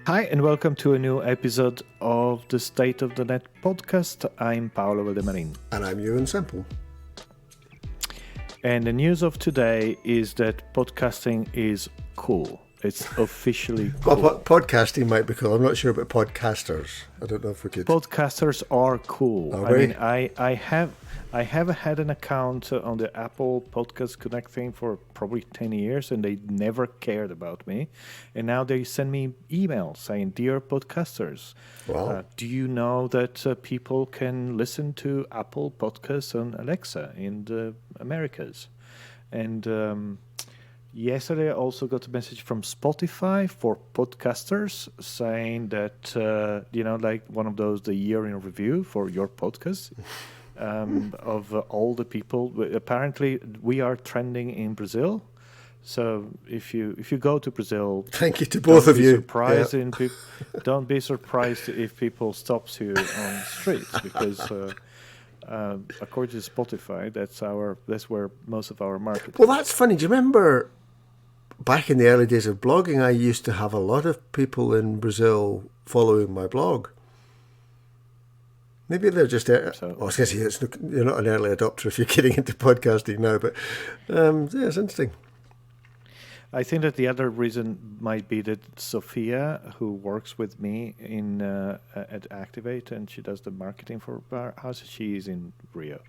Hi, and welcome to a new episode of the State of the Net podcast. I'm Paolo. And I'm Ewan Simple. And the news of today is that podcasting is cool. It's officially cool. Well, podcasting might be cool. I'm not sure about podcasters. I don't know if we could. Podcasters are cool. Are I we? mean, I have had an account on the Apple Podcast Connect thing for probably 10 years, and they never cared about me. And now they send me emails saying, "Dear podcasters, Wow. do you know that people can listen to Apple Podcasts on Alexa in the Americas?" And yesterday I also got a message from Spotify for podcasters saying that, like one of those, the year in review for your podcast. Of all the people, apparently we are trending in Brazil. So if you go to Brazil, Thank you to both of you. Don't be surprised if people stop you on the streets, because according to Spotify, that's where most of our market. Well, that's funny. Do you remember back in the early days of blogging, I used to have a lot of people in Brazil following my blog. Maybe they're just... I was going to say, you're not an early adopter if you're getting into podcasting now, but yeah, it's interesting. I think that the other reason might be that Sophia, who works with me at Activate, and she does the marketing for our house, she is in Rio.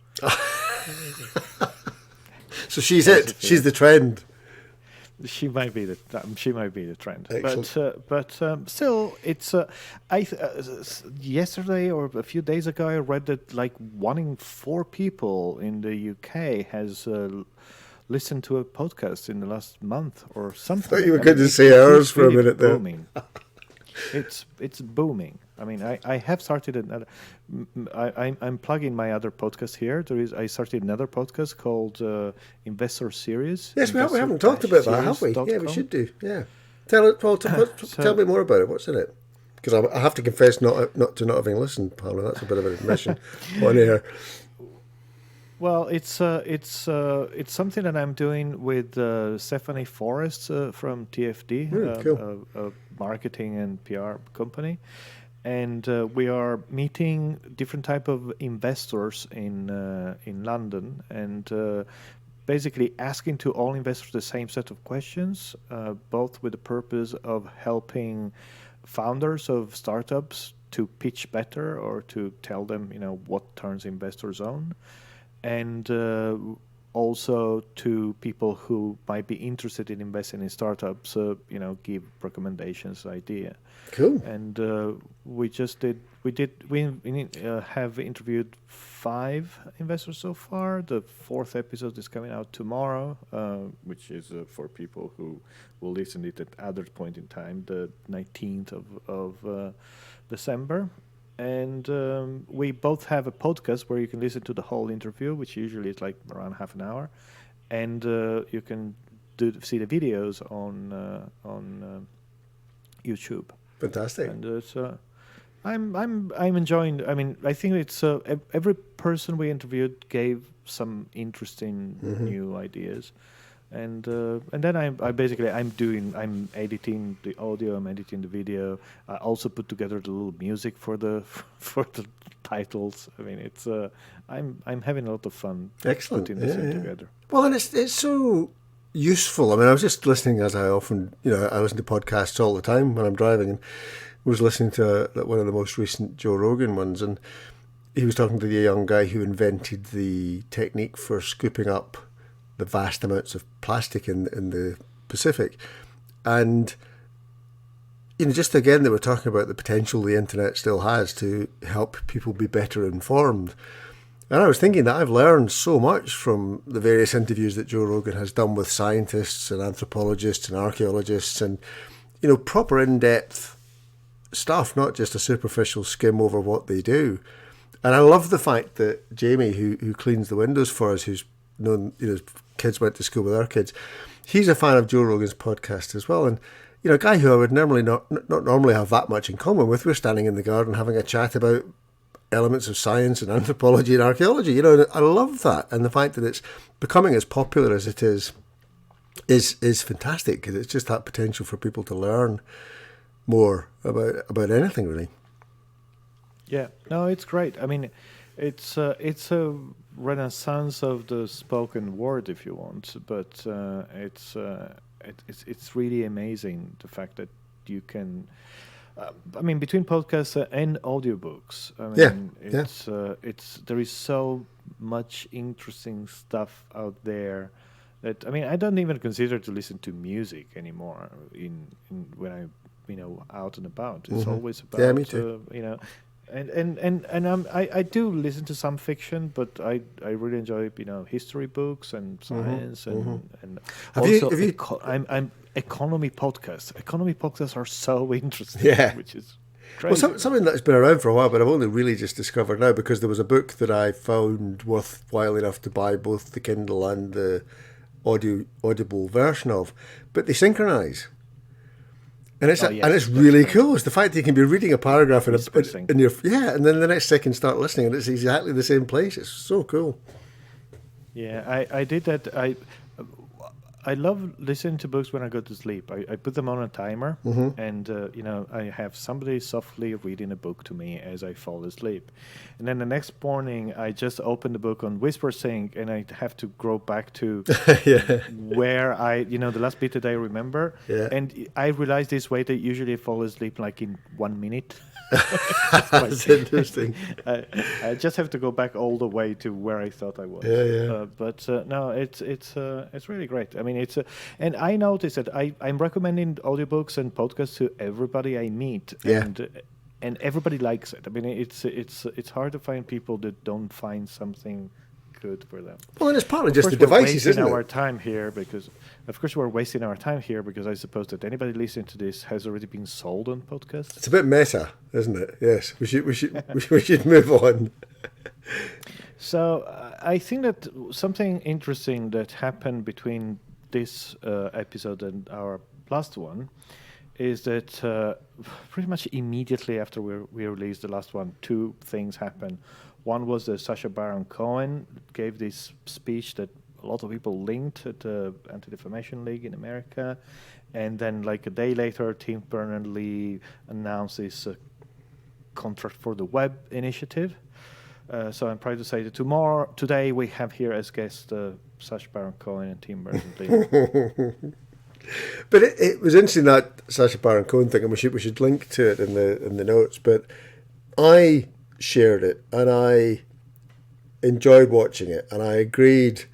So she's it. She's the trend. She might be the trend. Excellent. But still, it's yesterday or a few days ago I read that like 1 in 4 people in the UK has listened to a podcast in the last month or something. I thought you were going to say ours for a minute there. Booming. It's booming. I mean, I have started another. I'm plugging my other podcast here. I started another podcast called Investor Series. Yes, we haven't talked about that, have we? Yeah, we should do. Yeah, tell me more about it. What's in it? Because I have to confess, not having listened, Paolo. That's a bit of an admission on air. Well, it's something that I'm doing with Stephanie Forrest from TFD, Cool. a marketing and PR company, and we are meeting different type of investors in London, and basically asking to all investors the same set of questions, both with the purpose of helping founders of startups to pitch better or to tell them, what turns investors on. And also to people who might be interested in investing in startups, give recommendations, idea. Cool. And we have interviewed 5 investors so far. The 4th episode is coming out tomorrow, which is for people who will listen to it at other point in time, the 19th of December. And we both have a podcast where you can listen to the whole interview, which usually is like around half an hour, and you can see the videos on YouTube. Fantastic. And I'm enjoying. I mean, I think it's every person we interviewed gave some interesting new ideas. And then I'm editing the audio, I'm editing the video. I also put together the little music for the titles. I mean, it's I'm having a lot of fun. Excellent. Putting this together. Well, and it's so useful. I mean, I was just listening, as I often, I listen to podcasts all the time when I'm driving, and was listening to one of the most recent Joe Rogan ones, and he was talking to the young guy who invented the technique for scooping up the vast amounts of plastic in the Pacific. And, just again, they were talking about the potential the internet still has to help people be better informed. And I was thinking that I've learned so much from the various interviews that Joe Rogan has done with scientists and anthropologists and archaeologists and, proper in-depth stuff, not just a superficial skim over what they do. And I love the fact that Jamie, who cleans the windows for us, who's known, kids went to school with our kids, he's a fan of Joe Rogan's podcast as well. And, a guy who I would normally not normally have that much in common with, we're standing in the garden having a chat about elements of science and anthropology and archaeology. And I love that. And the fact that it's becoming as popular as it is fantastic, because it's just that potential for people to learn more about anything really. Yeah, no, it's great. I mean, it's a renaissance of the spoken word, if you want, but it's really amazing the fact that you can. I mean, between podcasts and audiobooks, I mean, it's there is so much interesting stuff out there that, I mean, I don't even consider to listen to music anymore in when I out and about. It's always about me too. I do listen to some fiction, but I really enjoy history books and science and also I'm economy podcasts. Economy podcasts are so interesting, which is crazy. Well, something that's been around for a while, but I've only really just discovered now because there was a book that I found worthwhile enough to buy both the Kindle and the audible version of, but they synchronise. And it's really cool. It's the fact that you can be reading a paragraph in your and then the next second start listening, and it's exactly the same place. It's so cool. Yeah, I did that. I love listening to books when I go to sleep. I put them on a timer, and I have somebody softly reading a book to me as I fall asleep. And then the next morning, I just open the book on Whisper Sync, and I have to go back to where the last bit that I remember. Yeah. And I realize this way that usually I fall asleep like in 1 minute. That's interesting. I just have to go back all the way to where I thought I was. But no, it's really great. I mean, and I noticed that I'm recommending audiobooks and podcasts to everybody I meet, and everybody likes it. I mean, it's hard to find people that don't find something good for them. Well, and it's partly just the devices, isn't it? Our time here because, of course, we're wasting our time here because I suppose that anybody listening to this has already been sold on podcasts. It's a bit meta, isn't it? Yes, we should move on. So I think that something interesting that happened between this episode and our last one is that pretty much immediately after we released the last one, two things happened. One was that Sacha Baron Cohen gave this speech that a lot of people linked at the Anti-Defamation League in America. And then like a day later, Tim Berners-Lee announced this contract for the web initiative. So I'm proud to say that today we have here as guests Sacha Baron Cohen and Tim Berners-Lee. But it was interesting, that Sacha Baron Cohen thing, and we should link to it in the notes. But I shared it and I enjoyed watching it, and I agreed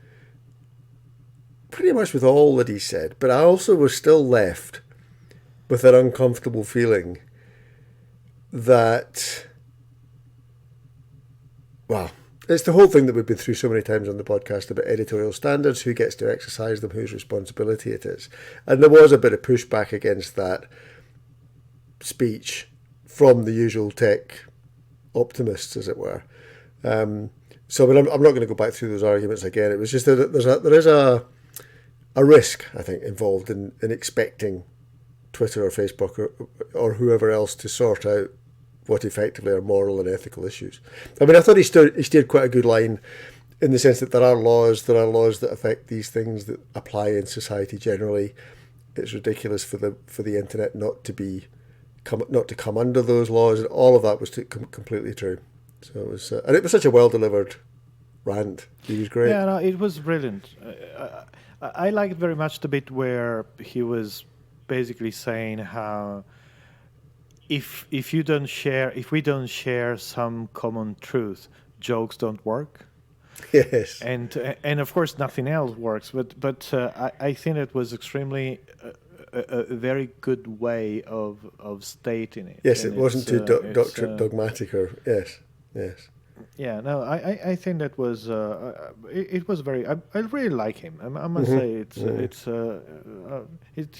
pretty much with all that he said. But I also was still left with an uncomfortable feeling that, well, it's the whole thing that we've been through so many times on the podcast about editorial standards, who gets to exercise them, whose responsibility it is. And there was a bit of pushback against that speech from the usual tech optimists, as it were. So I mean, I'm not going to go back through those arguments again. It was just that there is a risk, I think, involved in expecting Twitter or Facebook or whoever else to sort out what effectively are moral and ethical issues. I mean, I thought he steered quite a good line in the sense that there are laws that affect these things that apply in society generally. It's ridiculous for the internet not to come under those laws, and all of that was completely true. So it was, and it was such a well delivered rant. He was great. Yeah, no, it was brilliant. I liked very much the bit where he was basically saying how if we don't share some common truth, jokes don't work. Yes. And of course nothing else works. But I think it was extremely a very good way of stating it. Yes, and it wasn't too dogmatic or yes. Yeah, no, I think that was it was very. I really like him. I must say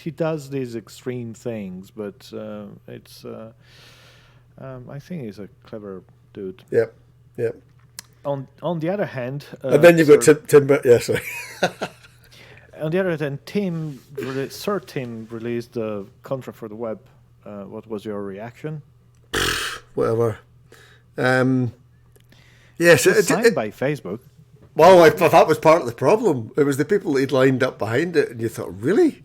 he does these extreme things, but I think he's a clever dude. Yep. On the other hand, and then you've got Tim. Yeah, sorry. On the other hand, Sir Tim released the contract for the web. What was your reaction? Whatever. Yes, it was signed by Facebook. Well, I thought that was part of the problem. It was the people that he'd lined up behind it, and you thought, really?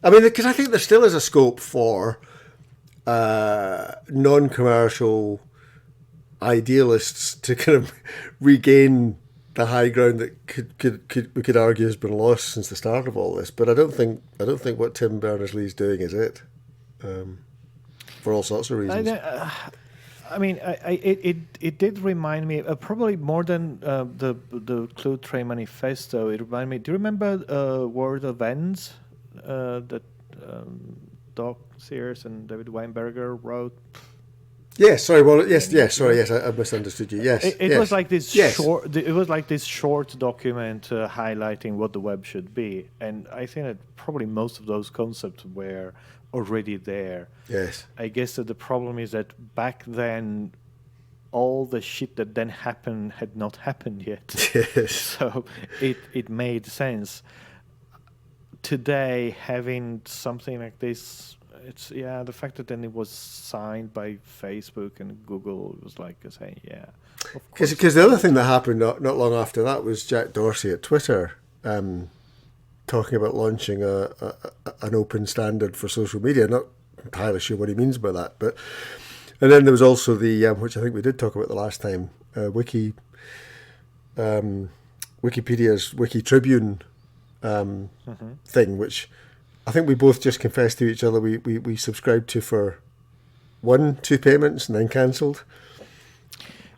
I mean, because I think there still is a scope for non-commercial idealists to kind of regain the high ground that we could argue has been lost since the start of all this. But I don't think what Tim Berners-Lee is doing is it, for all sorts of reasons. It did remind me, probably more than the Clue Train Manifesto. It reminded me. Do you remember World of Ends that Doc Sears and David Weinberger wrote? Yes, sorry. Well, yes. I misunderstood you. Yes, it was like this short. It was like this short document highlighting what the web should be, and I think that probably most of those concepts were already there. Yes. I guess that the problem is that back then, all the shit that then happened had not happened yet. Yes. So it made sense. Today, having something like this. It's the fact that then it was signed by Facebook and Google was like saying because the other thing that happened not long after that was Jack Dorsey at Twitter talking about launching an open standard for social media. Not entirely sure what he means by that, but and then there was also the which I think we did talk about the last time, Wikipedia's Wiki Tribune thing, which I think we both just confessed to each other we subscribed to for 2 payments and then cancelled.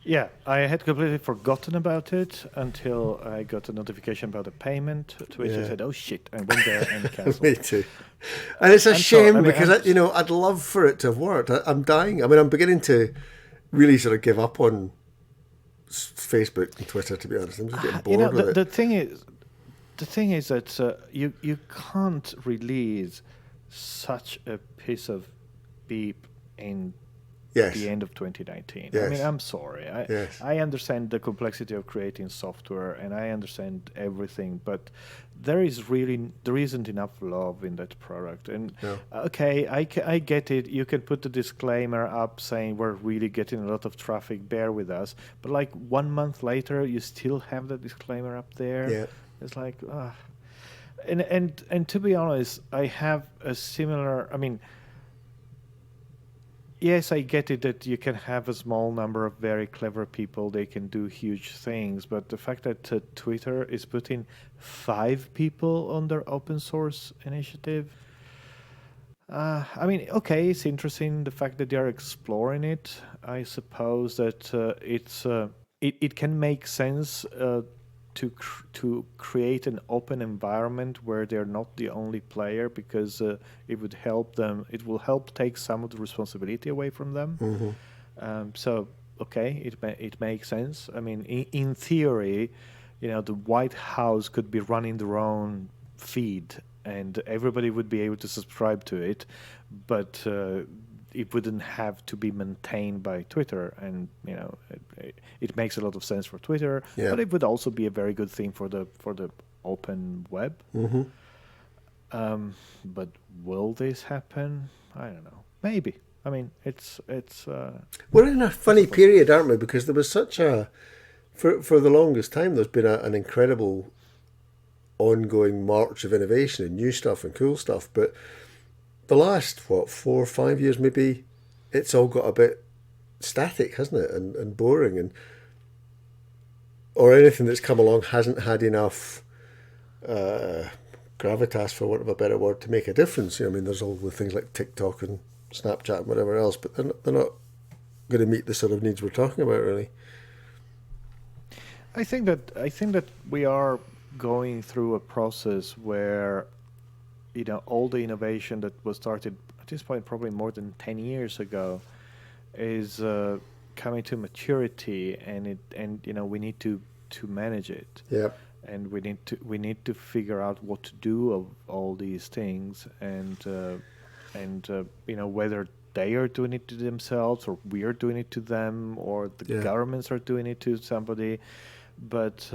Yeah, I had completely forgotten about it until I got a notification about a payment, to which I said, "Oh shit!" and went there and cancelled. Me too. And it's a shame because I'd love for it to have worked. I'm dying. I mean, I'm beginning to really sort of give up on Facebook and Twitter. To be honest, I'm just getting bored with it. The thing is that you can't release such a piece of beep in the end of 2019. Yes. I mean, I'm sorry. I understand the complexity of creating software, and I understand everything, but there isn't enough love in that product. And okay, I get it. You can put the disclaimer up saying we're really getting a lot of traffic. Bear with us. But like 1 month later, you still have the disclaimer up there. Yeah. It's like, and to be honest, I have a similar. I mean, yes, I get it that you can have a small number of very clever people; they can do huge things. But the fact that Twitter is putting 5 people on their open source initiative. I mean, okay, it's interesting the fact that they are exploring it. I suppose that it can make sense. To create an open environment where they're not the only player, because it would help them. It will help take some of the responsibility away from them. Mm-hmm. So okay, it makes sense. I mean, in theory, the White House could be running their own feed, and everybody would be able to subscribe to it, but it wouldn't have to be maintained by Twitter, and it makes a lot of sense for Twitter, but it would also be a very good thing for the open web. Mm-hmm. But will this happen? I don't know. Maybe. I mean, it's. We're in a funny period, aren't we? Because there was such a for the longest time. There's been an incredible ongoing march of innovation and new stuff and cool stuff, but the last 4 or 5 years maybe, it's all got a bit static, hasn't it, and boring, or anything that's come along hasn't had enough gravitas, for want of a better word, to make a difference. I mean, there's all the things like TikTok and Snapchat and whatever else, but they're not going to meet the sort of needs we're talking about, really. I think that we are going through a process where all the innovation that was started at this point probably more than 10 years ago is coming to maturity, and we need to manage it. Yep. And we need to figure out what to do of all these things, and whether they are doing it to themselves, or we are doing it to them, or the governments are doing it to somebody, but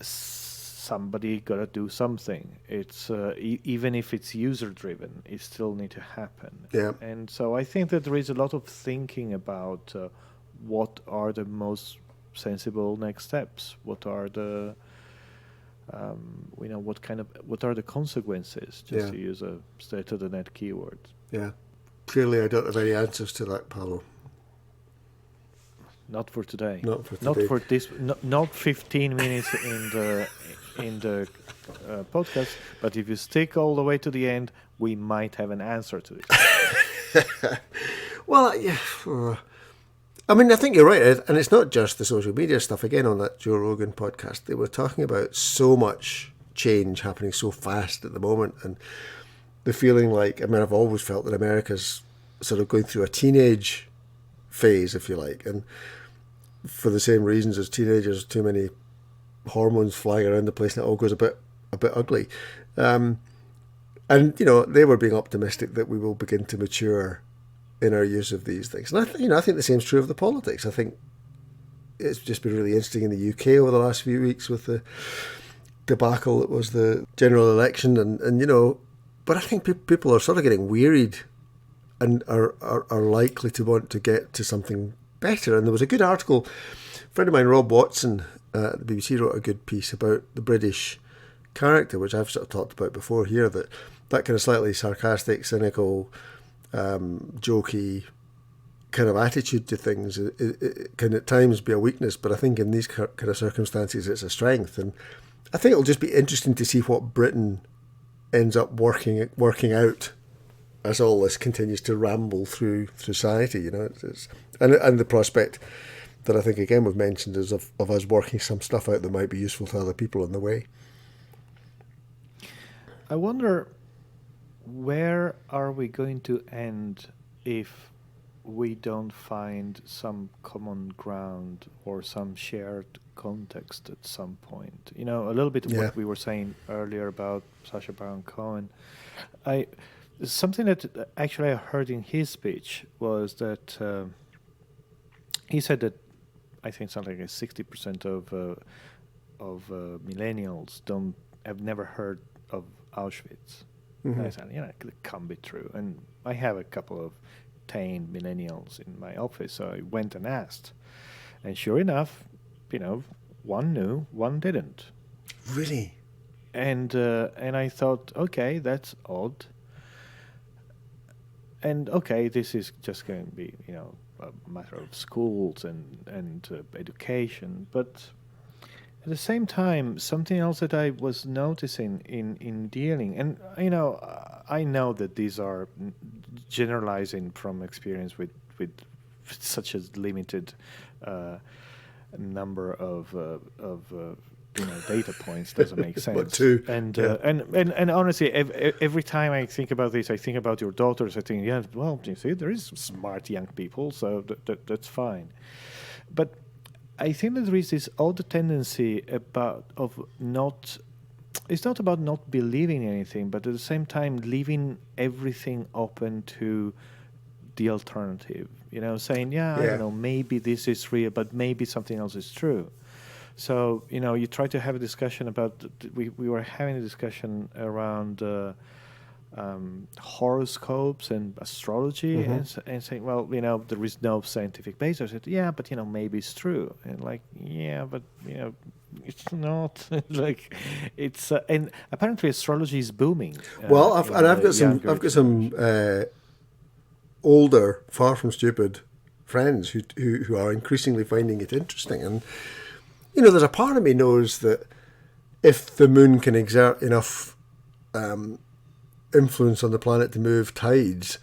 somebody gotta do something. It's even if it's user driven, it still need to happen. Yeah. And so I think that there is a lot of thinking about what are the most sensible next steps. What are the what are the consequences, just to use a state of the net keyword. Yeah. Clearly, I don't have any answers to that, Paolo. Not for today. Not for today. Not for this. Not 15 minutes in the podcast. But if you stick all the way to the end, we might have an answer to this. Well, yeah. I mean, I think you're right, and it's not just the social media stuff. Again, on that Joe Rogan podcast, they were talking about so much change happening so fast at the moment, and the feeling like, I mean, I've always felt that America's sort of going through a teenage phase, if you like, and for the same reasons as teenagers, too many hormones flying around the place, and it all goes a bit ugly. And they were being optimistic that we will begin to mature in our use of these things. And I think the same is true of the politics. I think it's just been really interesting in the UK over the last few weeks with the debacle that was the general election, and but I think people are sort of getting wearied and are likely to want to get to something better. And there was a good article, a friend of mine, Rob Watson, at the BBC, wrote a good piece about the British character, which I've sort of talked about before here, that kind of slightly sarcastic, cynical, jokey kind of attitude to things it can at times be a weakness, but I think in these kind of circumstances it's a strength. And I think it'll just be interesting to see what Britain ends up working out as all this continues to ramble through society. And the prospect that I think again we've mentioned is of us working some stuff out that might be useful to other people on the way. I wonder, where are we going to end if we don't find some common ground or some shared context at some point? A little bit of what we were saying earlier about Sacha Baron Cohen. Something that actually I heard in his speech was that he said that I think something like 60% of millennials have never heard of Auschwitz. Mm-hmm. I said, it can't be true. And I have a couple of teen millennials in my office, so I went and asked. And sure enough, one knew, one didn't. Really? And I thought, okay, that's odd. And okay, this is just going to be, a matter of schools and education. But at the same time, something else that I was noticing in dealing, and I know that these are generalizing from experience with such a limited number of data points, doesn't make sense. But two. And honestly, every time I think about this, I think about your daughters. I think, you see, there is smart young people, so that's fine. But I think that there is this odd tendency it's not about not believing anything, but at the same time leaving everything open to the alternative. Saying, I don't know, maybe this is real, but maybe something else is true. So, you try to have a discussion about, we were having a discussion around horoscopes and astrology, mm-hmm. and saying, well, there is no scientific basis. I said, but, maybe it's true. And but, it's not. It's, and apparently astrology is booming. Well, I've got some older, far from stupid friends who are increasingly finding it interesting. And, there's a part of me knows that if the moon can exert enough influence on the planet to move tides,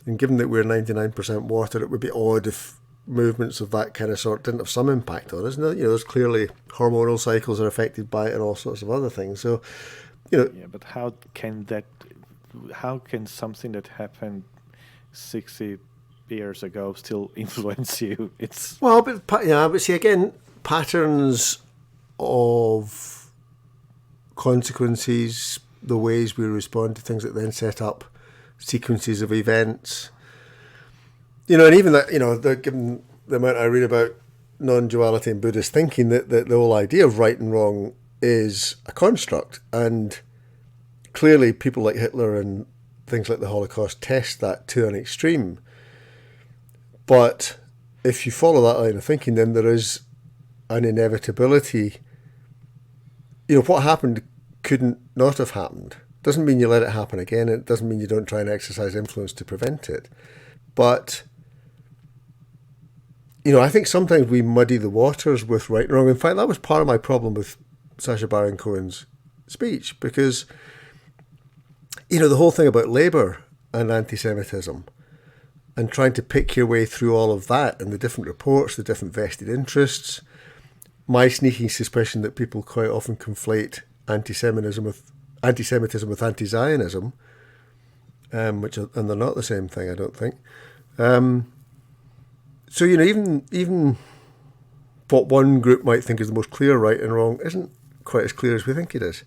and given that we're 99% water, it would be odd if movements of that kind of sort didn't have some impact on us. And, there's clearly hormonal cycles are affected by it and all sorts of other things. So, Yeah, but how can something that happened 60 years ago still influence you? But see, again, patterns of consequences, the ways we respond to things that then set up sequences of events. And even that, given the amount I read about non-duality and Buddhist thinking, that the whole idea of right and wrong is a construct. And clearly people like Hitler and things like the Holocaust test that to an extreme. But if you follow that line of thinking, then there is an inevitability, what happened couldn't not have happened. Doesn't mean you let it happen again. It doesn't mean you don't try and exercise influence to prevent it. But, I think sometimes we muddy the waters with right and wrong. In fact, that was part of my problem with Sacha Baron Cohen's speech, because, the whole thing about Labour and anti-Semitism and trying to pick your way through all of that and the different reports, the different vested interests, my sneaking suspicion that people quite often conflate anti-Semitism with anti-Zionism, and they're not the same thing, I don't think. So even what one group might think is the most clear right and wrong isn't quite as clear as we think it is.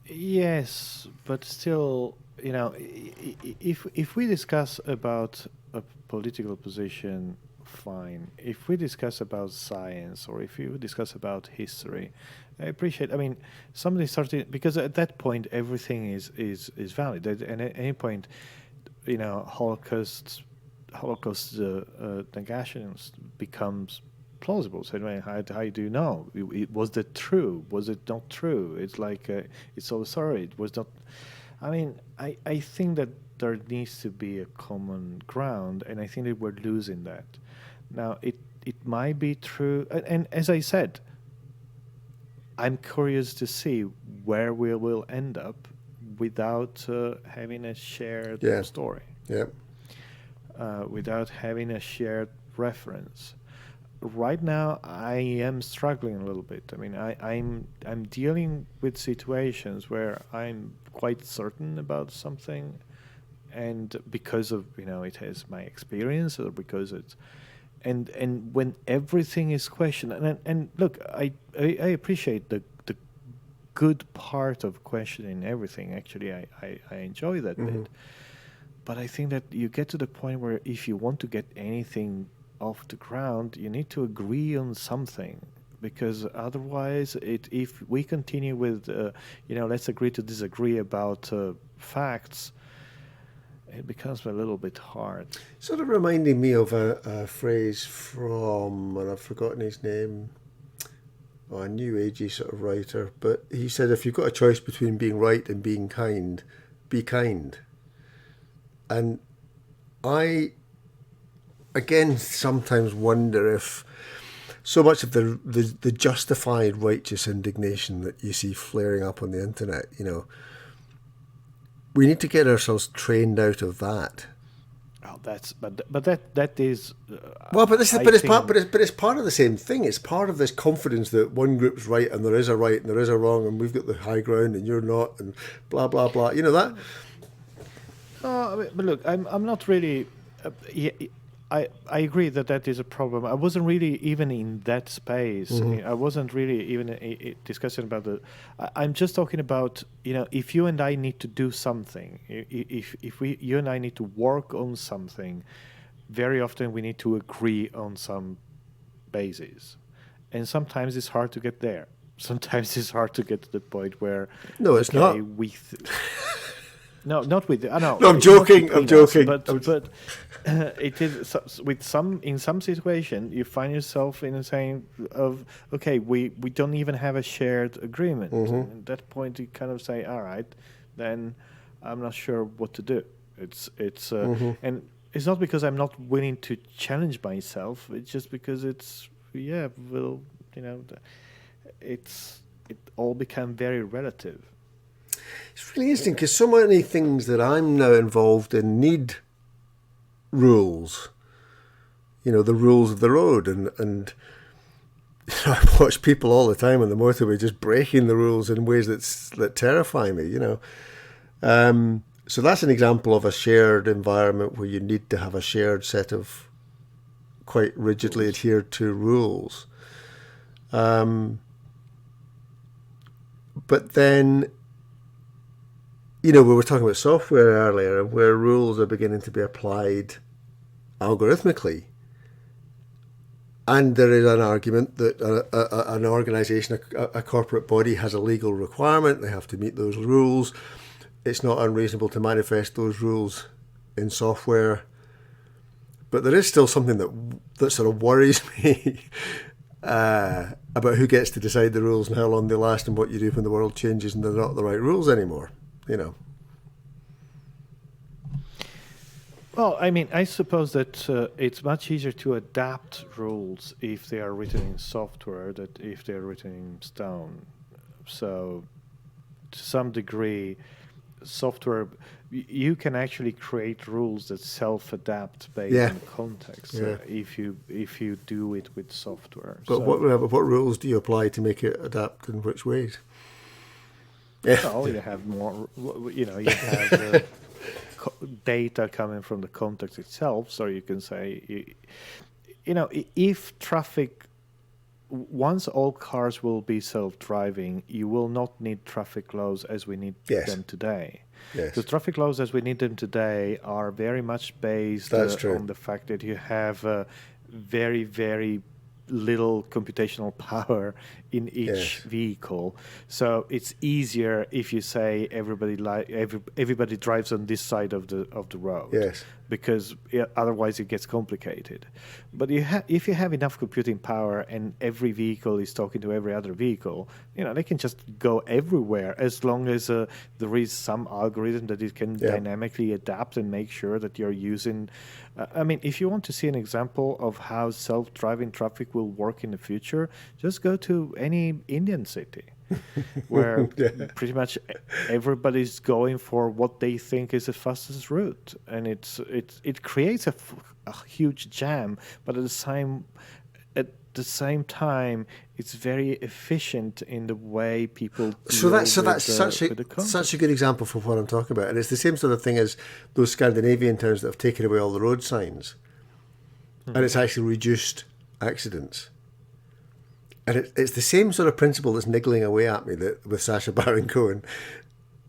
Yes, but still, if we discuss about a political position, fine. If we discuss about science or if you discuss about history, I appreciate. I mean, somebody started, because at that point everything is valid. And at any point, Holocaust negations becomes plausible. So how do you know? Was that true? Was it not true? It's like it's so sorry. It was not. I mean, I think that there needs to be a common ground, and I think that we're losing that. Now, it might be true, and as I said, I'm curious to see where we will end up without having a shared story. Yeah. Without having a shared reference. Right now, I am struggling a little bit. I mean, I'm dealing with situations where I'm quite certain about something, and because of it has my experience, or because it's and when everything is questioned, and look, I appreciate the good part of questioning everything. Actually, I enjoy that bit, but I think that you get to the point where if you want to get anything off the ground, you need to agree on something, because otherwise, if we continue with let's agree to disagree about facts, it becomes a little bit hard. Sort of reminding me of a phrase from, and I've forgotten his name, a new agey sort of writer, but he said, if you've got a choice between being right and being kind, be kind. And I, again, sometimes wonder if so much of the justified righteous indignation that you see flaring up on the internet, we need to get ourselves trained out of that. Oh, that is. Well, but it's part of the same thing. It's part of this confidence that one group's right and there is a right and there is a wrong and we've got the high ground and you're not, and blah blah blah. That. But look, I'm not really. I agree that is a problem. I wasn't really even in that space. Mm-hmm. I wasn't really even discussing about the. I'm just talking about if you and I need to do something, if you and I need to work on something, very often we need to agree on some basis, and sometimes it's hard to get there. Sometimes it's hard to get to the point where no, it's not. No, not with. No, I'm joking. I'm joking. But it is with in some situation you find yourself in a saying of okay, we don't even have a shared agreement. Mm-hmm. And at that point, you kind of say, all right, then I'm not sure what to do. It's and it's not because I'm not willing to challenge myself. It's just because it all become very relative. It's really interesting because so many things that I'm now involved in need rules. The rules of the road, and I watch people all the time on the motorway just breaking the rules in ways that terrify me. So that's an example of a shared environment where you need to have a shared set of quite rigidly adhered to rules. But then, we were talking about software earlier, and where rules are beginning to be applied algorithmically. And there is an argument that an organisation, a corporate body, has a legal requirement. They have to meet those rules. It's not unreasonable to manifest those rules in software. But there is still something that sort of worries me. about who gets to decide the rules and how long they last and what you do when the world changes and they're not the right rules anymore, you know. Well, I mean, I suppose that it's much easier to adapt rules if they are written in software than if they are written in stone. So, to some degree, software, you can actually create rules that self-adapt based on context if you do it with software. But what rules do you apply to make it adapt in which ways? Well, you have more, you have data coming from the context itself, so you can say, if traffic, once all cars will be self-driving, you will not need traffic laws as we need them today. Yes. The traffic laws as we need them today are very much based on the fact that you have very, very little computational power in each vehicle. So it's easier if you say everybody drives on this side of the road. Yes. Because otherwise it gets complicated. But if you have enough computing power and every vehicle is talking to every other vehicle, they can just go everywhere as long as there is some algorithm that it can dynamically adapt and make sure that you're using. If you want to see an example of how self-driving traffic will work in the future, just go to any Indian city. Where pretty much everybody's going for what they think is the fastest route, and it creates a huge jam. But at the same time, it's very efficient in the way people. That's such a good example for what I'm talking about, and it's the same sort of thing as those Scandinavian towns that have taken away all the road signs, and it's actually reduced accidents. And it's the same sort of principle that's niggling away at me with Sacha Baron Cohen,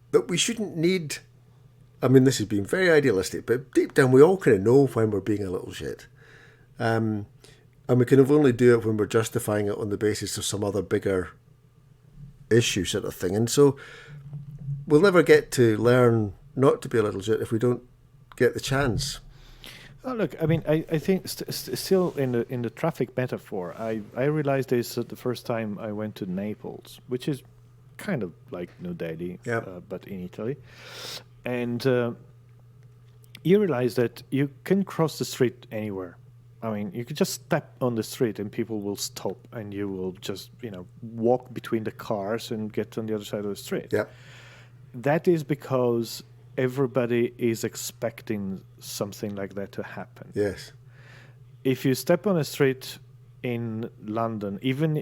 that we shouldn't need. This has been very idealistic, but deep down we all kind of know when we're being a little shit. And we can only do it when we're justifying it on the basis of some other bigger issue sort of thing. And so we'll never get to learn not to be a little shit if we don't get the chance. Oh, look, I think still in the traffic metaphor, I realized this the first time I went to Naples, which is kind of like New Delhi, but in Italy. And you realize that you can cross the street anywhere. You could just step on the street and people will stop and you will just, walk between the cars and get on the other side of the street. Yeah. That is because everybody is expecting something like that to happen. Yes. If you step on a street in London, even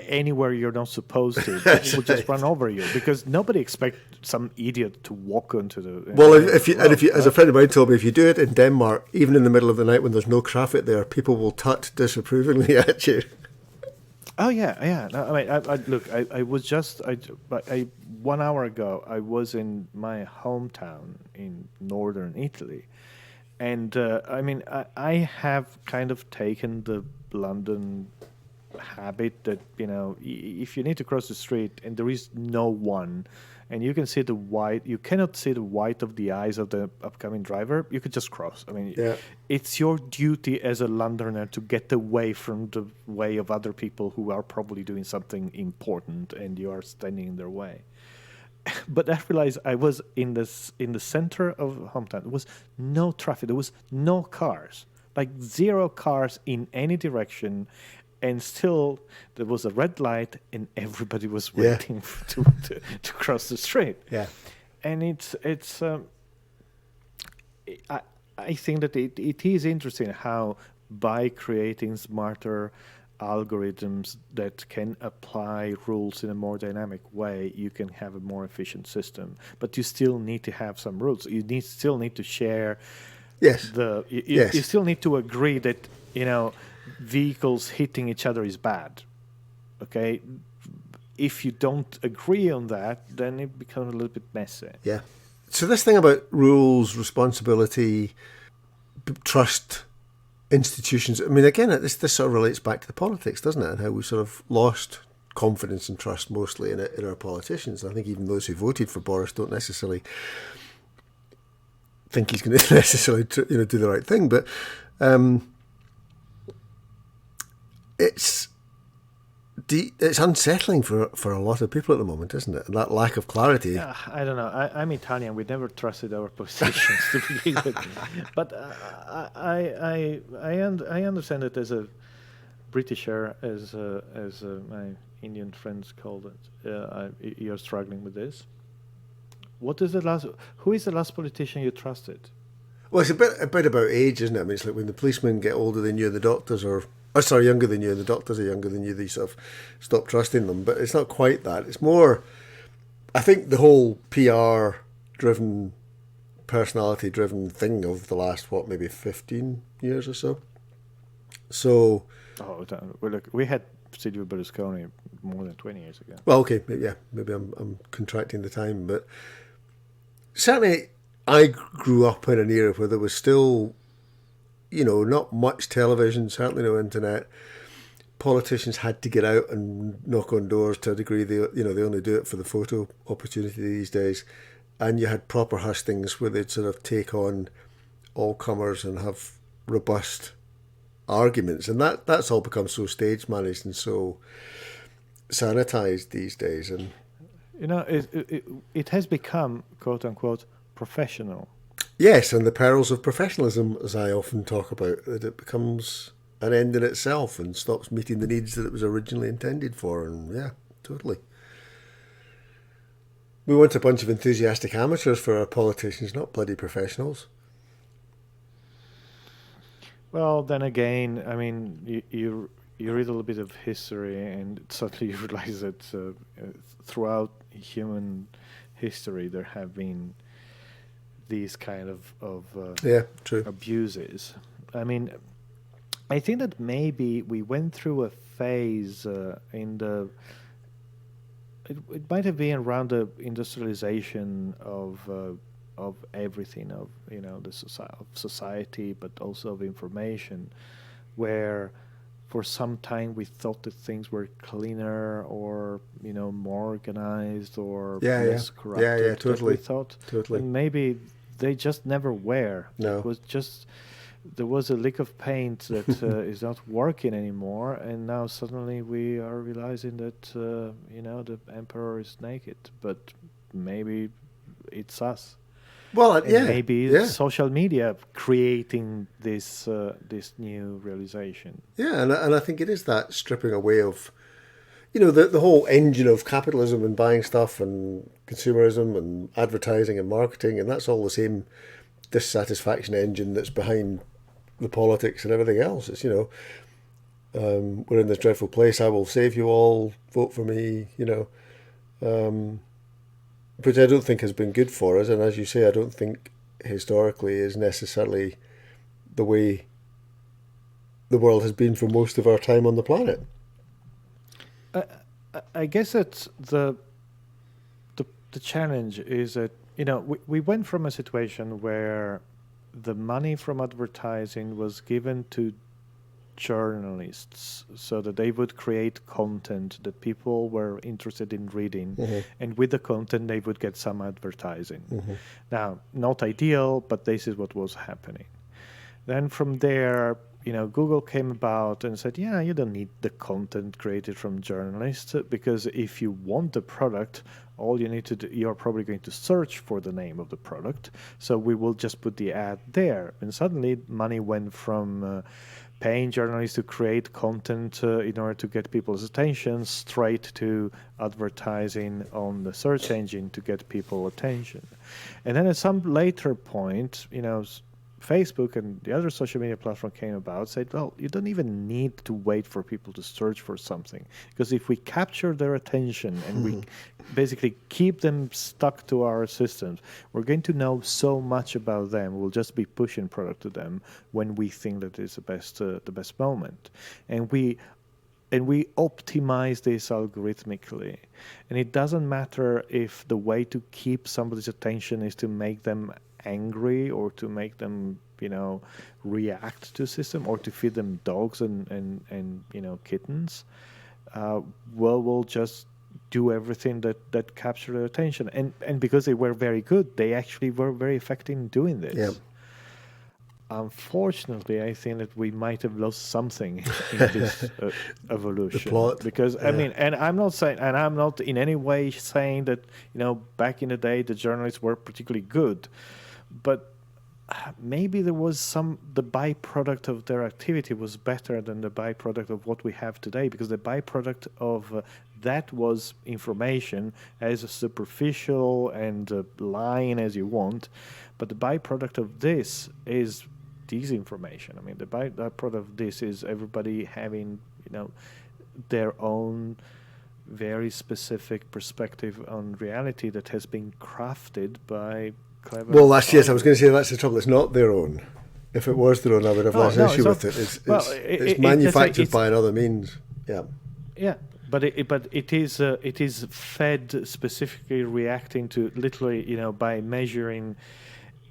anywhere you're not supposed to, people will just run over you because nobody expects some idiot to walk onto the. Well, if you, as a friend of mine told me, if you do it in Denmark, even in the middle of the night when there's no traffic there, people will tut disapprovingly at you. Oh yeah. No, I was just 1 hour ago. I was in my hometown in northern Italy, and I have kind of taken the London habit that if you need to cross the street and there is no one, and you can see you cannot see the white of the eyes of the upcoming driver, you could just cross. It's your duty as a Londoner to get away from the way of other people who are probably doing something important and you are standing in their way. But I realized I was in the center of hometown. There was no traffic. There was no cars, like 0 cars in any direction. And still, there was a red light, and everybody was waiting to cross the street. Yeah, and I think that it is interesting how by creating smarter algorithms that can apply rules in a more dynamic way, you can have a more efficient system. But you still need to have some rules. You still need to share. Yes. You still need to agree that vehicles hitting each other is bad. Okay, if you don't agree on that, then it becomes a little bit messy. Yeah. So this thing about rules, responsibility, trust, institutions. Again, this sort of relates back to the politics, doesn't it? And how we sort of lost confidence and trust mostly in our politicians. I think even those who voted for Boris don't necessarily think he's going to necessarily do the right thing, but. it's unsettling for a lot of people at the moment, isn't it? And that lack of clarity. Yeah, I don't know. I'm Italian. We never trusted our politicians to begin with. But I understand it as a Britisher, as my Indian friends called it. You're struggling with this. What is the last? Who is the last politician you trusted? Well, it's a bit about age, isn't it? I mean, it's like when the policemen get older than you and the doctors younger than you and the doctors are younger than you, they sort of stop trusting them. But it's not quite that. It's more, I think the whole PR-driven, personality-driven thing of the last, maybe 15 years or so. So... Oh, well, look, we had Silvio Berlusconi more than 20 years ago. Well, okay, maybe I'm contracting the time, but certainly I grew up in an era where there was still, not much television, certainly no internet. Politicians had to get out and knock on doors to a degree. They only do it for the photo opportunity these days. And you had proper hustings where they'd sort of take on all comers and have robust arguments. And that's all become so stage managed and so sanitized these days. And it has become, quote unquote, professional. Yes, and the perils of professionalism, as I often talk about, that it becomes an end in itself and stops meeting the needs that it was originally intended for. And yeah, totally. We want a bunch of enthusiastic amateurs for our politicians, not bloody professionals. Well, then again, I mean, you read a little bit of history, and suddenly you realize that throughout human history there have been these kind of true abuses. I mean, I think that maybe we went through a phase in the. It might have been around the industrialization of everything, of the society, but also of information, where for some time we thought that things were cleaner or more organized or less corrupted. Yeah, totally. We thought, totally. And maybe they just never were. No. It was just there was a lick of paint that is not working anymore, and now suddenly we are realizing that the emperor is naked, but maybe it's us. Well, maybe social media creating this new realization. Yeah, and I think it is that stripping away of, the whole engine of capitalism and buying stuff and consumerism and advertising and marketing, and that's all the same dissatisfaction engine that's behind the politics and everything else. It's, we're in this dreadful place, I will save you all, vote for me, which I don't think has been good for us. And as you say, I don't think historically is necessarily the way the world has been for most of our time on the planet. I guess that the challenge is that, we went from a situation where the money from advertising was given to journalists so that they would create content that people were interested in reading, and with the content they would get some advertising. Now, not ideal, but this is what was happening. Then from there, Google came about and said, you don't need the content created from journalists, because if you want the product, all you need to do, you're probably going to search for the name of the product. So we will just put the ad there. And suddenly money went from paying journalists to create content in order to get people's attention straight to advertising on the search engine to get people attention. And then at some later point, Facebook and the other social media platform came about, said, well, you don't even need to wait for people to search for something, because if we capture their attention and we basically keep them stuck to our systems, we're going to know so much about them. We'll just be pushing product to them when we think that is the best moment, and we optimize this algorithmically. And it doesn't matter if the way to keep somebody's attention is to make them angry or to make them react to a system or to feed them dogs and kittens. We'll just do everything that capture their attention, and because they were very good, they actually were very effective in doing this. unfortunately, I think that we might have lost something in this evolution. The plot. Because I mean, and I'm not in any way saying that back in the day the journalists were particularly good, but maybe there was the byproduct of their activity was better than the byproduct of what we have today, because the byproduct of that was information, as superficial and lying as you want, but the byproduct of this is disinformation. I mean, the byproduct of this is everybody having their own very specific perspective on reality that has been crafted by clever. Well, yes, I was going to say that's the trouble. It's not their own. If it was their own, I would have less issue with it. It's manufactured by another means. Yeah. Yeah, but it is fed specifically reacting to literally by measuring.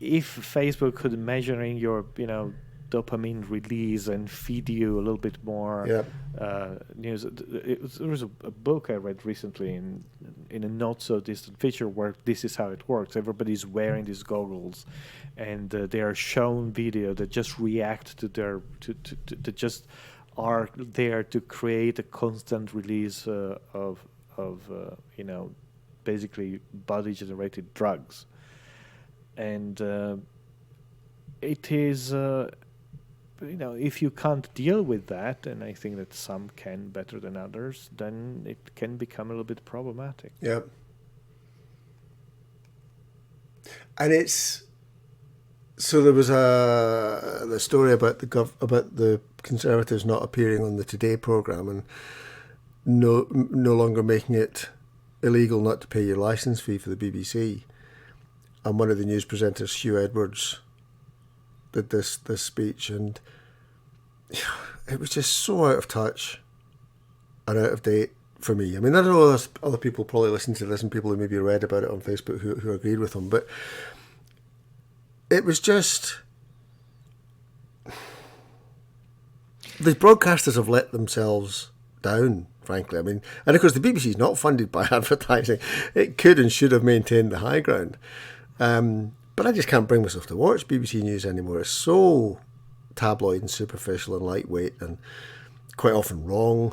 If Facebook could measuring your dopamine release and feed you a little bit more news. There was a book I read recently in a not so distant future where this is how it works. Everybody's wearing these goggles, and they are shown video that just react to their to just are there to create a constant release of basically body generated drugs, and it is. If you can't deal with that, and I think that some can better than others, then it can become a little bit problematic. Yeah. And so there was the story about the Conservatives not appearing on the Today programme and no longer making it illegal not to pay your licence fee for the BBC. And one of the news presenters, Hugh Edwards, did this speech, and it was just so out of touch and out of date for me. I mean, I don't know other people probably listen to this and people who maybe read about it on Facebook who agreed with him, but it was just... The broadcasters have let themselves down, frankly. I mean, and of course the BBC is not funded by advertising. It could and should have maintained the high ground. But I just can't bring myself to watch BBC News anymore. It's so tabloid and superficial and lightweight and quite often wrong.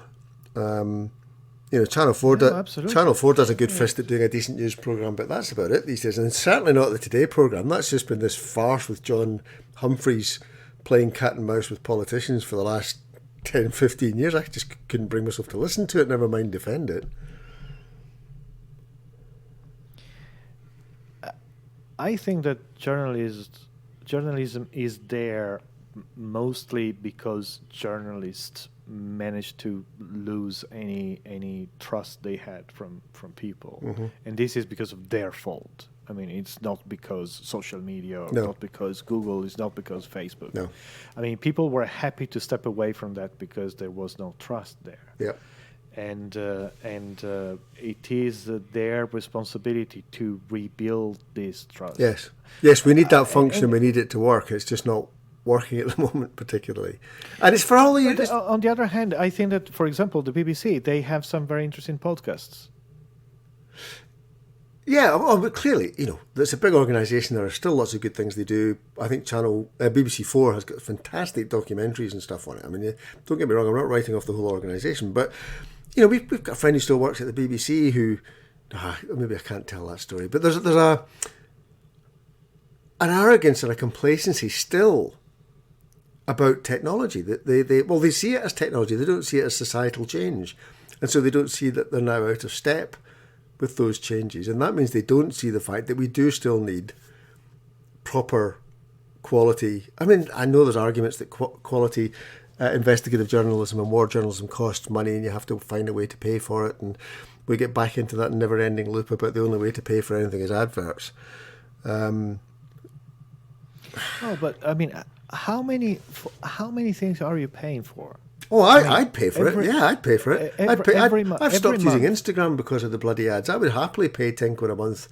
Channel 4 does a good fist at doing a decent news programme, but that's about it these days. And it's certainly not the Today programme. That's just been this farce with John Humphreys playing cat and mouse with politicians for the last 10, 15 years. I just couldn't bring myself to listen to it, never mind defend it. I think that journalism is there mostly because journalists managed to lose any trust they had from people, and this is because of their fault. I mean, it's not because social media, or not because Google, it's not because Facebook. No. I mean, people were happy to step away from that because there was no trust there. Yeah. And it is their responsibility to rebuild this trust. Yes, we need that function. We need it to work. It's just not working at the moment, particularly. And it's for all of you. On the other hand, I think that, for example, the BBC, they have some very interesting podcasts. Yeah, but clearly, it's a big organisation. There are still lots of good things they do. I think BBC 4 has got fantastic documentaries and stuff on it. I mean, don't get me wrong, I'm not writing off the whole organisation, but we've got a friend who still works at the BBC who, maybe I can't tell that story, but there's an arrogance and a complacency still about technology. That they see it as technology, they don't see it as societal change, and so they don't see that they're now out of step with those changes, and that means they don't see the fact that we do still need proper quality. I mean, I know there's arguments that quality investigative journalism and war journalism costs money and you have to find a way to pay for it, and we get back into that never-ending loop about the only way to pay for anything is adverts. But I mean, how many things are you paying for? Oh, I'd pay for it. Yeah, I'd pay for it. I've stopped using month. Instagram because of the bloody ads. I would happily pay £10 a month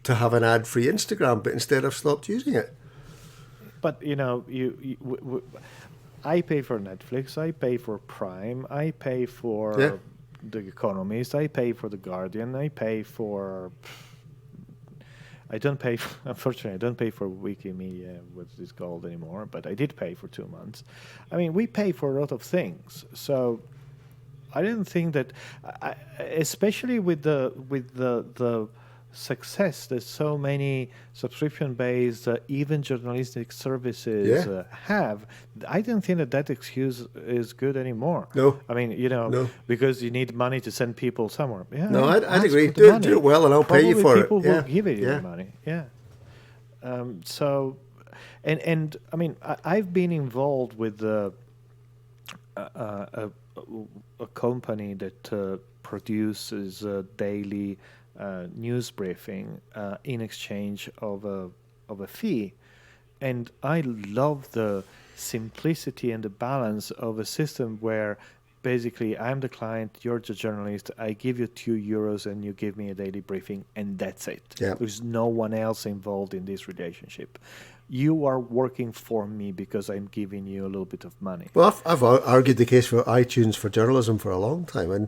to have an ad-free Instagram, but instead I've stopped using it. But I pay for Netflix. I pay for Prime. I pay for The Economist. I pay for The Guardian. I pay for. I don't pay. Unfortunately, I don't pay for Wikimedia, what is called anymore. But I did pay for 2 months. I mean, we pay for a lot of things. So I didn't think that, especially with the success that so many subscription-based, even journalistic services have, I don't think that excuse is good anymore. No. I mean, because you need money to send people somewhere. Yeah, no, I'd agree. Do it well, and I'll pay you for it. People will give you the money. Yeah. So, and I mean, I've been involved with a company that produces a daily news briefing in exchange of a fee, and I love the simplicity and the balance of a system where basically I'm the client, you're the journalist, I give you €2 and you give me a daily briefing, and that's it. Yeah. There's no one else involved in this relationship. You are working for me because I'm giving you a little bit of money. Well, I've argued the case for iTunes for journalism for a long time, and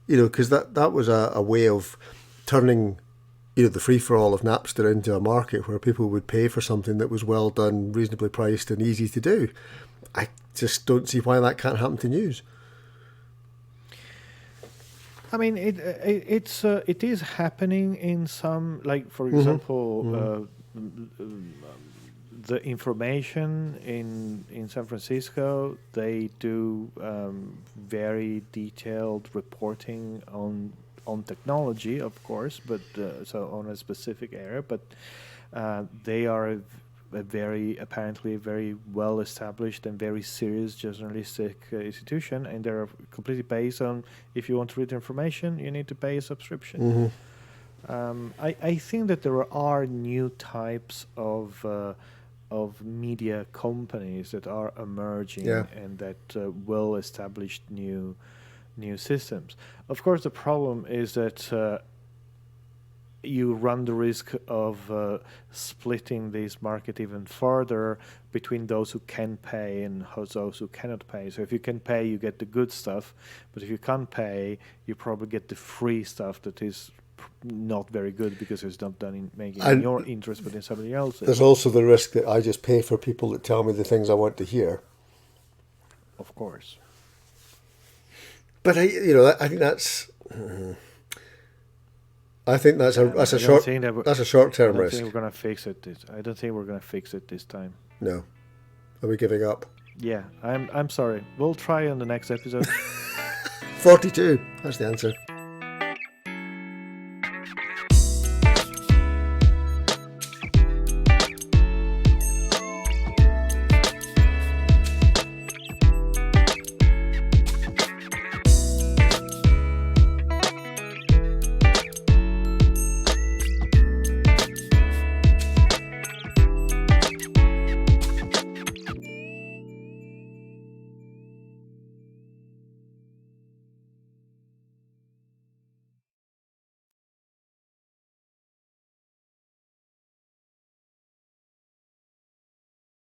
because that was a way of turning the free-for-all of Napster into a market where people would pay for something that was well done, reasonably priced, and easy to do. I just don't see why that can't happen to news. I mean, it is happening in some, like for example, the information in San Francisco. They do very detailed reporting on technology, of course, but so on a specific area. But they are apparently very well established and very serious journalistic institution, and they're completely based on, if you want to read information, you need to pay a subscription. I think that there are new types of media companies that are emerging and that will establish new systems. Of course, the problem is that you run the risk of splitting this market even further between those who can pay and those who cannot pay. So if you can pay, you get the good stuff, but if you can't pay, you probably get the free stuff that is not very good because it's not done in your interest but in somebody else's. There's also the risk that I just pay for people that tell me the things I want to hear. Of course. But I think that's a short-term risk. I don't think we're going to fix it. I don't think we're going to fix it this time. No. Are we giving up? Yeah, I'm sorry. We'll try on the next episode. 42. That's the answer.